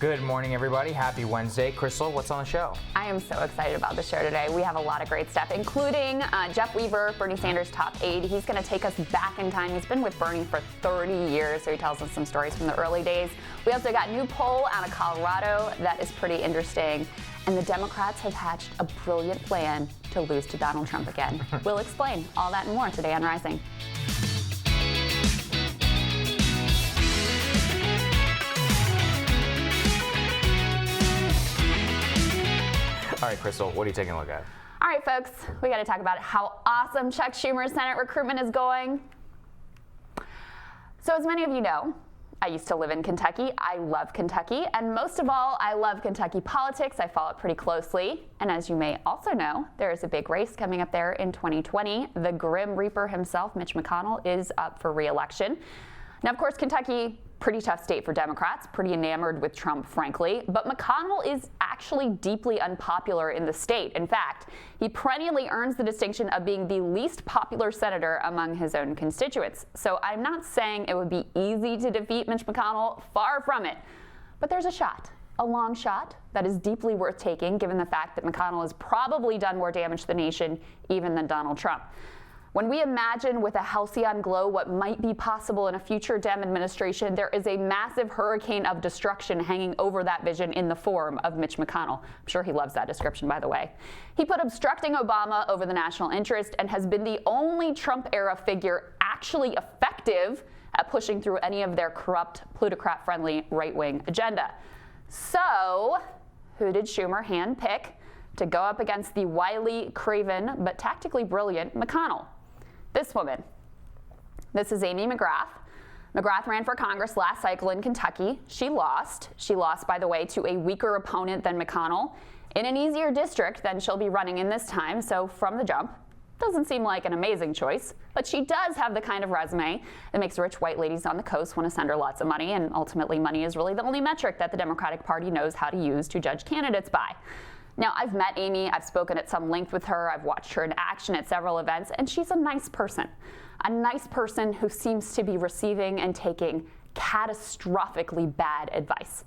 Good morning, everybody. Happy Wednesday. Krystal, what's on the show? I am so excited about the show today. We have a lot of great stuff, including Jeff Weaver, Bernie Sanders' top aide. He's going to take us back in time. He's been with Bernie for 30 years, so he tells us some stories from the early days. We also got a new poll out of Colorado that is pretty interesting. And the Democrats have hatched a brilliant plan to lose to Donald Trump again. We'll explain all that and more today on Rising. All right, Krystal, what are you taking a look at? All right, folks, we got to talk about how awesome Chuck Schumer's Senate recruitment is going. So as many of you know, I used to live in Kentucky. I love Kentucky, and most of all, I love Kentucky politics. I follow it pretty closely. And as you may also know, there is a big race coming up there in 2020. The Grim Reaper himself, Mitch McConnell, is up for re-election. Now, of course, Kentucky, pretty tough state for Democrats, pretty enamored with Trump, frankly. But McConnell is actually deeply unpopular in the state. In fact, he perennially earns the distinction of being the least popular senator among his own constituents. So I'm not saying it would be easy to defeat Mitch McConnell, far from it. But there's a shot, a long shot, that is deeply worth taking, given the fact that McConnell has probably done more damage to the nation even than Donald Trump. When we imagine with a halcyon glow what might be possible in a future Dem administration, there is a massive hurricane of destruction hanging over that vision in the form of Mitch McConnell. I'm sure he loves that description, by the way. He put obstructing Obama over the national interest and has been the only Trump-era figure actually effective at pushing through any of their corrupt, plutocrat-friendly right-wing agenda. So, who did Schumer handpick to go up against the wily, craven, but tactically brilliant McConnell? This woman. This is Amy McGrath. McGrath ran for Congress last cycle in Kentucky. She lost. She lost, by the way, to a weaker opponent than McConnell in an easier district than she'll be running in this time. So from the jump, doesn't seem like an amazing choice, but she does have the kind of resume that makes rich white ladies on the coast want to send her lots of money, and ultimately money is really the only metric that the Democratic Party knows how to use to judge candidates by. Now, I've met Amy, I've spoken at some length with her, I've watched her in action at several events, and she's a nice person who seems to be receiving and taking catastrophically bad advice.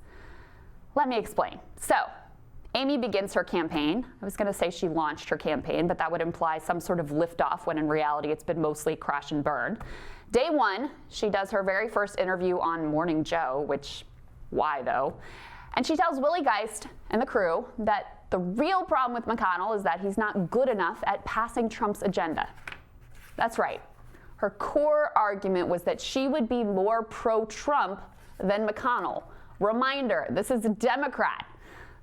Let me explain. So, Amy begins her campaign. I was going to say she launched her campaign, but that would imply some sort of liftoff when in reality it's been mostly crash and burn. Day one, she does her very first interview on Morning Joe, which, why though? And she tells Willie Geist and the crew that the real problem with McConnell is that he's not good enough at passing Trump's agenda. That's right. Her core argument was that she would be more pro-Trump than McConnell. Reminder, this is a Democrat.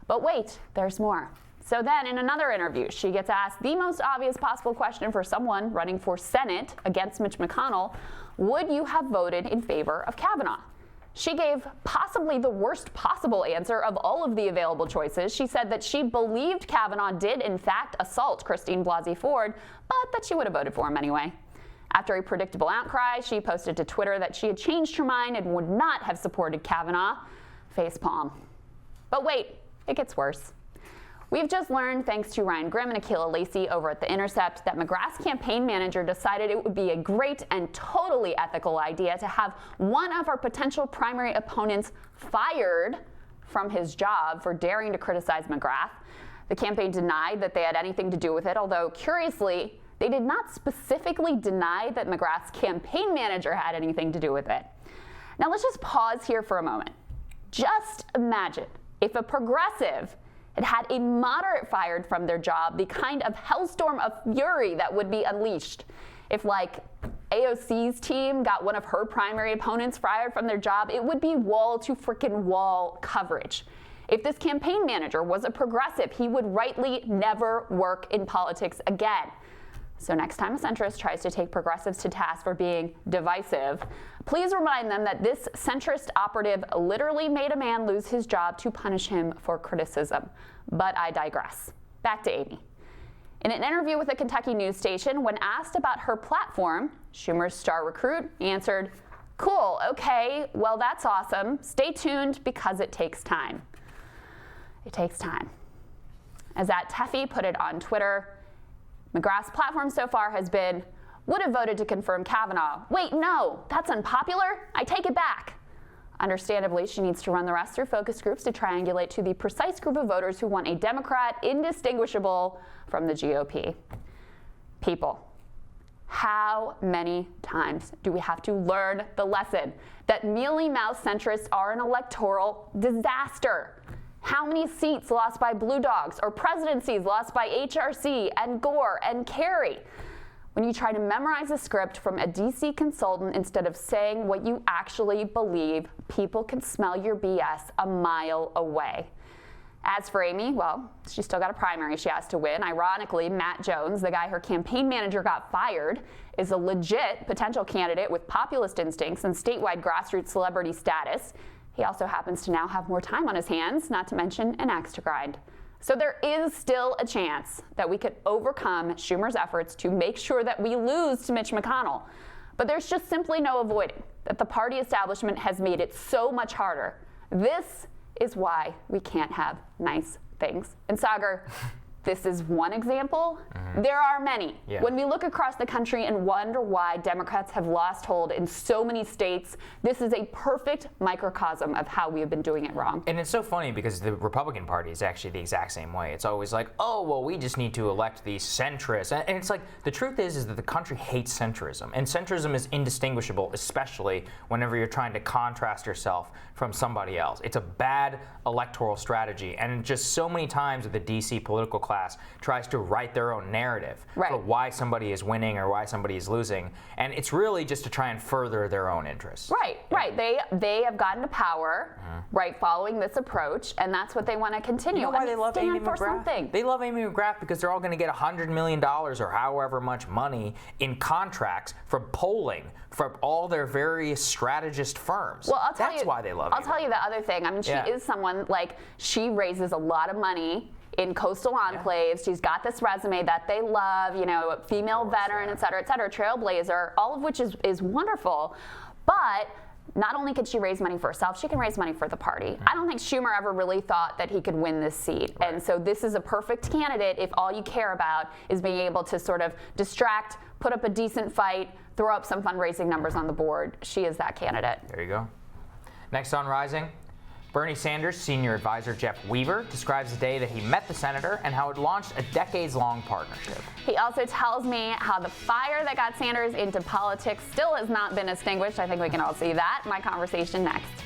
But wait, there's more. So then in another interview, she gets asked the most obvious possible question for someone running for Senate against Mitch McConnell: would you have voted in favor of Kavanaugh? She gave possibly the worst possible answer of all of the available choices. She said that she believed Kavanaugh did, in fact, assault Christine Blasey Ford, but that she would have voted for him anyway. After a predictable outcry, she posted to Twitter that she had changed her mind and would not have supported Kavanaugh. Facepalm. But wait, it gets worse. We've just learned, thanks to Ryan Grimm and Akilah Lacey over at The Intercept, that McGrath's campaign manager decided it would be a great and totally ethical idea to have one of our potential primary opponents fired from his job for daring to criticize McGrath. The campaign denied that they had anything to do with it, although curiously, they did not specifically deny that McGrath's campaign manager had anything to do with it. Now let's just pause here for a moment. Just imagine if a progressive had a moderate fired from their job, the kind of hellstorm of fury that would be unleashed. If, like, AOC's team got one of her primary opponents fired from their job, it would be wall-to-frickin'-wall coverage. If this campaign manager was a progressive, he would rightly never work in politics again. So next time a centrist tries to take progressives to task for being divisive, please remind them that this centrist operative literally made a man lose his job to punish him for criticism. But I digress. Back to Amy. In an interview with a Kentucky news station, when asked about her platform, Schumer's star recruit answered, "Cool, okay, well that's awesome. Stay tuned because it takes time." It takes time. As @Teffy put it on Twitter, McGrath's platform so far has been, would have voted to confirm Kavanaugh. Wait, no, that's unpopular. I take it back. Understandably, she needs to run the rest through focus groups to triangulate to the precise group of voters who want a Democrat indistinguishable from the GOP. People, how many times do we have to learn the lesson that mealy-mouthed centrists are an electoral disaster? How many seats lost by Blue Dogs or presidencies lost by HRC and Gore and Kerry? When you try to memorize a script from a DC consultant instead of saying what you actually believe, people can smell your BS a mile away. As for Amy, well, she's still got a primary she has to win. Ironically, Matt Jones, the guy her campaign manager got fired, is a legit potential candidate with populist instincts and statewide grassroots celebrity status. He also happens to now have more time on his hands, not to mention an axe to grind. So there is still a chance that we could overcome Schumer's efforts to make sure that we lose to Mitch McConnell. But there's just simply no avoiding that the party establishment has made it so much harder. This is why we can't have nice things. And Sagar, this is one example. There are many. Yeah. When we look across the country and wonder why Democrats have lost hold in so many states, this is a perfect microcosm of how we have been doing it wrong. And it's so funny because the Republican Party is actually the exact same way. It's always like, oh, well, we just need to elect these centrists. And it's like, the truth is that the country hates centrism. And centrism is indistinguishable, especially whenever you're trying to contrast yourself from somebody else. It's a bad electoral strategy. And just so many times the DC political class tries to write their own narrative for why somebody is winning or why somebody is losing. And it's really just to try and further their own interests. Right. They have gotten to power, right, following this approach, and that's what they want to continue. You know why they love Amy McGrath? Something. They love Amy McGrath because they're all going to get $100 million or however much money in contracts from polling from all their various strategist firms. Well, That's why they love Amy. I'll tell you the other thing. I mean, she is someone, like, she raises a lot of money in coastal enclaves. She's got this resume that they love, you know, female veteran, et cetera, trailblazer, all of which is wonderful. But not only could she raise money for herself, she can raise money for the party. I don't think Schumer ever really thought that he could win this seat. And so this is a perfect candidate if all you care about is being able to sort of distract, put up a decent fight, throw up some fundraising numbers on the board. She is that candidate. There you go. Next on Rising, Bernie Sanders' senior advisor Jeff Weaver describes the day that he met the senator and how it launched a decades-long partnership. He also tells me how the fire that got Sanders into politics still has not been extinguished. I think we can all see that. My conversation next.